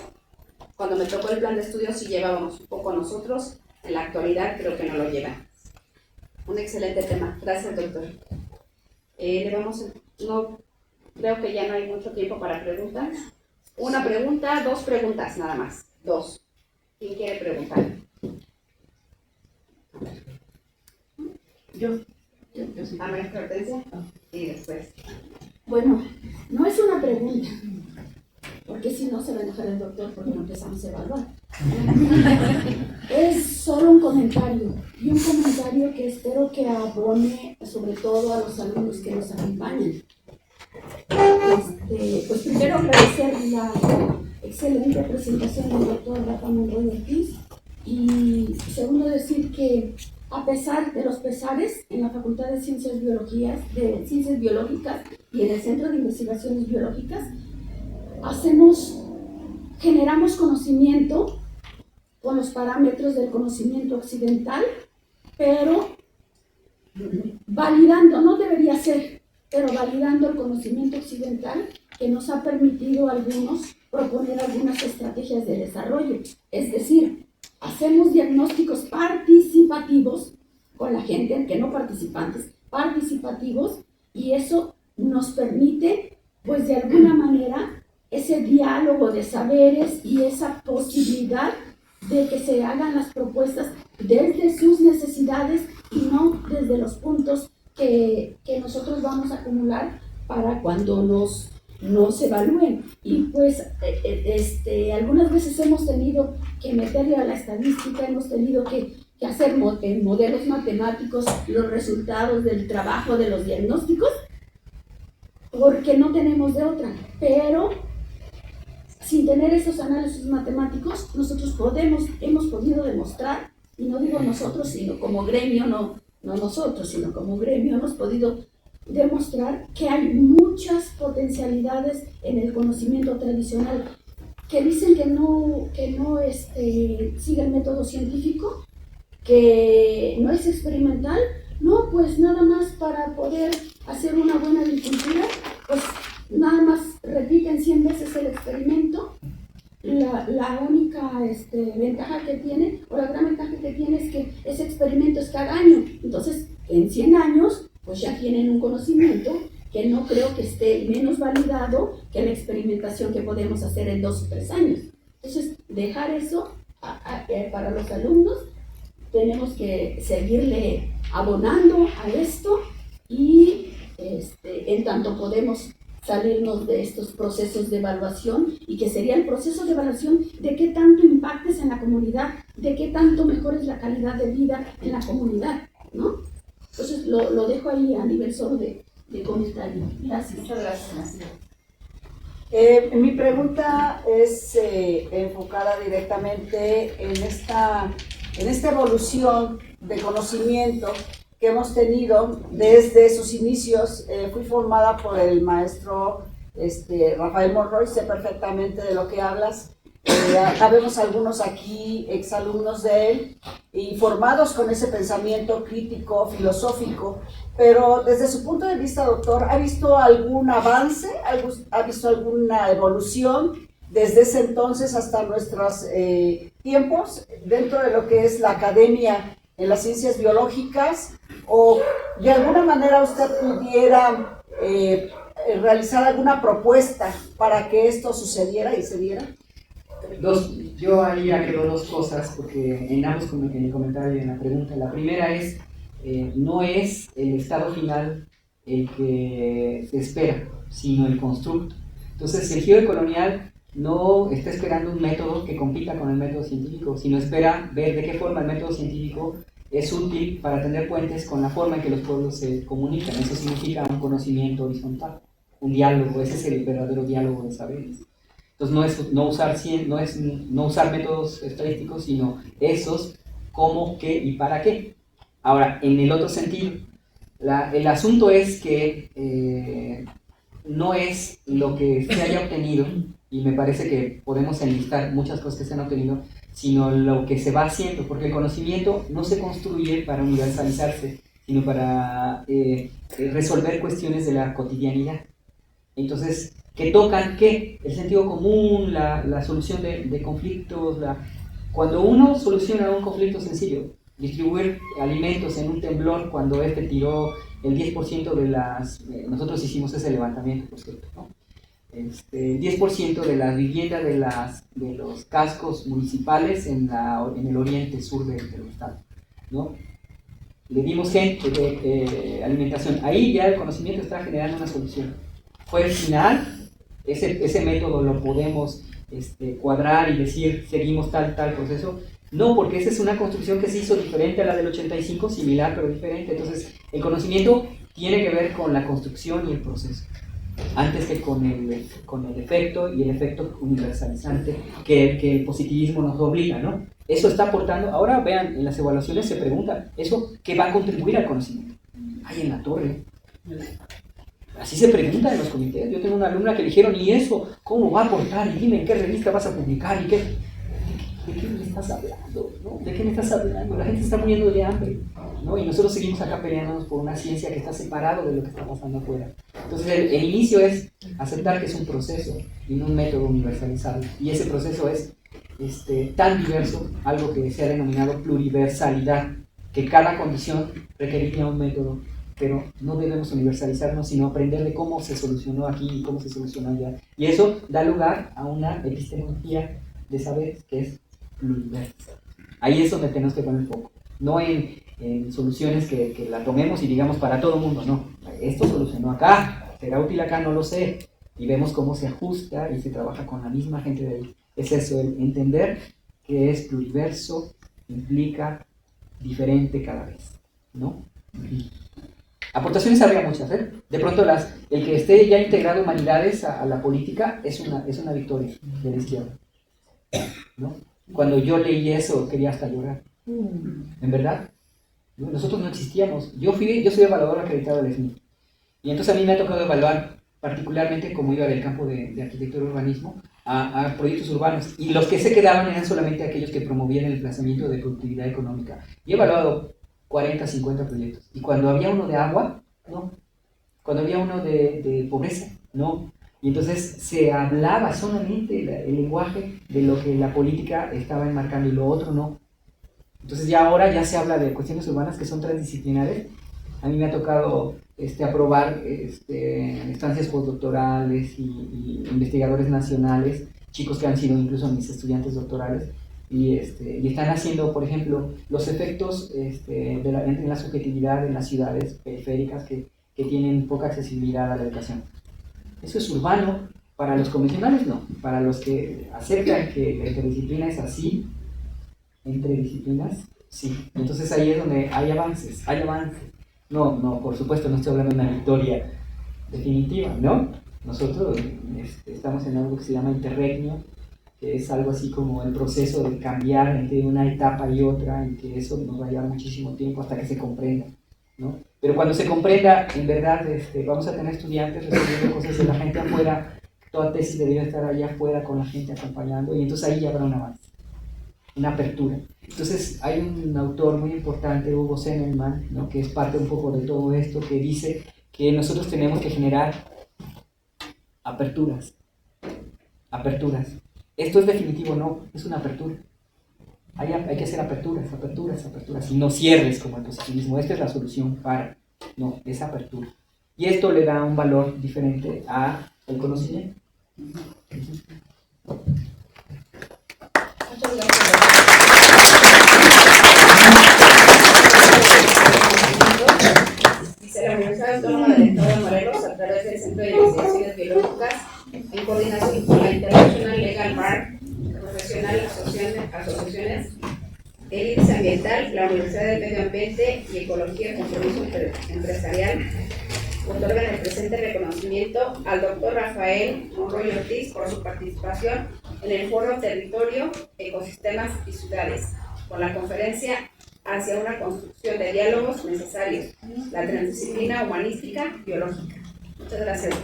cuando me tocó el plan de estudios, sí llevábamos un poco a nosotros, en la actualidad creo que no lo llevan. Un excelente tema. Gracias, doctor. No, creo que ya no hay mucho tiempo para preguntas. Una pregunta, dos preguntas nada más. Dos. ¿Quién quiere preguntar? Yo. ¿A maestra Hortensia? Y después. Bueno, no es una pregunta, porque si no se va a enojar el doctor porque no empezamos a evaluar. Es solo un comentario, y un comentario que espero que abone sobre todo a los alumnos que nos acompañan. Pues primero agradecer la excelente presentación del doctor Rafa Monroy Ortiz, y segundo decir que a pesar de los pesares en la Facultad de Ciencias Biológicas y en el Centro de Investigaciones Biológicas, generamos conocimiento con los parámetros del conocimiento occidental, pero validando, no debería ser, pero validando el conocimiento occidental que nos ha permitido a algunos proponer algunas estrategias de desarrollo. Es decir, hacemos diagnósticos participativos con la gente, que no participantes, participativos, y eso nos permite, pues de alguna manera, ese diálogo de saberes y esa posibilidad de que se hagan las propuestas desde sus necesidades y no desde los puntos que nosotros vamos a acumular para cuando nos evalúen. Y pues algunas veces hemos tenido que meterle a la estadística, hemos tenido que hacer en modelos matemáticos los resultados del trabajo de los diagnósticos, porque no tenemos de otra. Pero sin tener esos análisis matemáticos, nosotros hemos podido demostrar, y no digo nosotros, sino como gremio, no nosotros, sino como gremio, hemos podido demostrar que hay muchas potencialidades en el conocimiento tradicional, que dicen que no sigue el método científico, que no es experimental. No, pues nada más para poder hacer una buena agricultura, pues nada más repiten 100 veces el experimento. La única ventaja que tiene, o la gran ventaja que tiene, es que ese experimento es cada año. Entonces, en 100 años, pues ya tienen un conocimiento que no creo que esté menos validado que la experimentación que podemos hacer en 2 o 3 años. Entonces, dejar eso para los alumnos, tenemos que seguirle abonando a esto, y en tanto podemos salirnos de estos procesos de evaluación, y que sería el proceso de evaluación de qué tanto impactes en la comunidad, de qué tanto mejores la calidad de vida en la comunidad, ¿no? Entonces lo dejo ahí a nivel solo de comentario. Gracias. Muchas gracias. Mi pregunta es enfocada directamente en esta evolución de conocimiento que hemos tenido desde sus inicios. Fui formada por el maestro Rafael Monroy, sé perfectamente de lo que hablas. Habemos algunos aquí exalumnos de él y formados con ese pensamiento crítico, filosófico, pero desde su punto de vista, doctor, ¿ha visto algún avance? ¿Ha visto alguna evolución desde ese entonces hasta nuestros tiempos dentro de lo que es la academia en las ciencias biológicas? ¿O de alguna manera usted pudiera realizar alguna propuesta para que esto sucediera y se diera? Yo ahí agrego 2 cosas, porque en ambos, en el comentario y en la pregunta. La primera es, no es el estado final el que se espera, sino el constructo. Entonces, el giro colonial no está esperando un método que compita con el método científico, sino espera ver de qué forma el método científico es útil para tender puentes con la forma en que los pueblos se comunican. Eso significa un conocimiento horizontal, un diálogo. Ese es el verdadero diálogo de saberes. Entonces no es no usar métodos estadísticos, sino esos cómo, qué y para qué. Ahora, en el otro sentido, el asunto es que no es lo que se haya obtenido, y me parece que podemos enlistar muchas cosas que se han obtenido, sino lo que se va haciendo, porque el conocimiento no se construye para universalizarse, sino para resolver cuestiones de la cotidianidad. Entonces, que tocan ¿qué? El sentido común, la solución de conflictos. Cuando uno soluciona un conflicto sencillo, distribuir alimentos en un temblor cuando este tiró el 10% de las... nosotros hicimos ese levantamiento, por cierto, ¿no? El 10% de las viviendas de los cascos municipales en el oriente sur del estado, ¿no? Le dimos gente de alimentación. Ahí ya el conocimiento está generando una solución. Fue el final, ese método lo podemos cuadrar y decir seguimos tal proceso. No, porque esa es una construcción que se hizo diferente a la del 85, similar pero diferente. Entonces, el conocimiento tiene que ver con la construcción y el proceso, antes que con el efecto y el efecto universalizante que el positivismo nos obliga, ¿no? Eso está aportando. Ahora vean, en las evaluaciones se pregunta, ¿eso qué va a contribuir al conocimiento? Ay, en la torre. Así se pregunta en los comités. Yo tengo una alumna que le dijeron, ¿y eso cómo va a aportar? Y dime en qué revista vas a publicar, y qué... ¿De qué me estás hablando? ¿No? ¿De qué me estás hablando? La gente se está muriendo de hambre, ¿no? Y nosotros seguimos acá peleándonos por una ciencia que está separado de lo que está pasando afuera. Entonces el inicio es aceptar que es un proceso y no un método universalizable. Y ese proceso es tan diverso, algo que se ha denominado pluriversalidad, que cada condición requeriría un método, pero no debemos universalizarnos, sino aprender de cómo se solucionó aquí y cómo se solucionó allá. Y eso da lugar a una epistemología de saber que es pluriversal. Ahí es donde tenemos que poner el foco, no en soluciones que la tomemos y digamos para todo el mundo, no. Esto solucionó acá, será útil acá, no lo sé. Y vemos cómo se ajusta y se trabaja con la misma gente de ahí. Es eso, el entender que es pluriverso, implica diferente cada vez, ¿no? Aportaciones habría muchas, ¿eh? De pronto el que esté ya integrado humanidades a la política es una victoria de la izquierda, ¿no? Cuando yo leí eso quería hasta llorar, en verdad. Nosotros no existíamos. Yo soy evaluador acreditado del SNI, y entonces a mí me ha tocado evaluar particularmente, como iba del campo de arquitectura y urbanismo, a proyectos urbanos, y los que se quedaban eran solamente aquellos que promovían el desplazamiento de productividad económica. Y he evaluado 40, 50 proyectos, y cuando había uno de agua, no. Cuando había uno de pobreza, no. Y entonces se hablaba solamente el lenguaje de lo que la política estaba enmarcando y lo otro no. Entonces ya ahora ya se habla de cuestiones urbanas que son transdisciplinares. A mí me ha tocado aprobar estancias postdoctorales y investigadores nacionales, chicos que han sido incluso mis estudiantes doctorales, y están haciendo, por ejemplo, los efectos en la subjetividad en las ciudades periféricas que tienen poca accesibilidad a la educación. Eso es urbano. Para los convencionales no. Para los que aceptan que la interdisciplina es así, entre disciplinas, sí. Entonces ahí es donde hay avances. No, por supuesto no estoy hablando de una victoria definitiva, ¿no? Nosotros estamos en algo que se llama interregnio, que es algo así como el proceso de cambiar entre una etapa y otra, y que eso nos va a llevar muchísimo tiempo hasta que se comprenda, ¿no? Pero cuando se comprenda, en verdad, vamos a tener estudiantes resolviendo cosas de la gente afuera. Toda tesis debería estar allá afuera con la gente acompañando, y entonces ahí ya habrá un avance, una apertura. Entonces hay un autor muy importante, Hugo Zemelman, ¿no?, que es parte un poco de todo esto, que dice que nosotros tenemos que generar aperturas. Esto es definitivo, no, es una apertura. Hay que hacer aperturas, y no cierres como el positivismo. Esta es la solución no, es apertura. Y esto le da un valor diferente al conocimiento. Muchas gracias. Dice la Universidad Autónoma del Estado de Morelos, a través del Centro de Investigaciones Biológicas, en coordinación con la International Legal Bar, Profesional Asociaciones, el Índice Ambiental, la Universidad del Medio Ambiente y Ecología y Compromiso Empresarial, otorgan el presente reconocimiento al Dr. Rafael Monroy Ortiz por su participación en el Foro Territorio, Ecosistemas y Ciudades, con la conferencia Hacia una construcción de diálogos necesarios, la transdisciplina humanística biológica. Muchas gracias.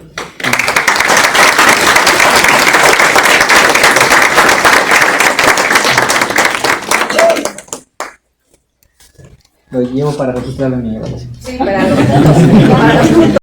Lo llevo para registrarlo en mi evaluación. Sí, para los puntos.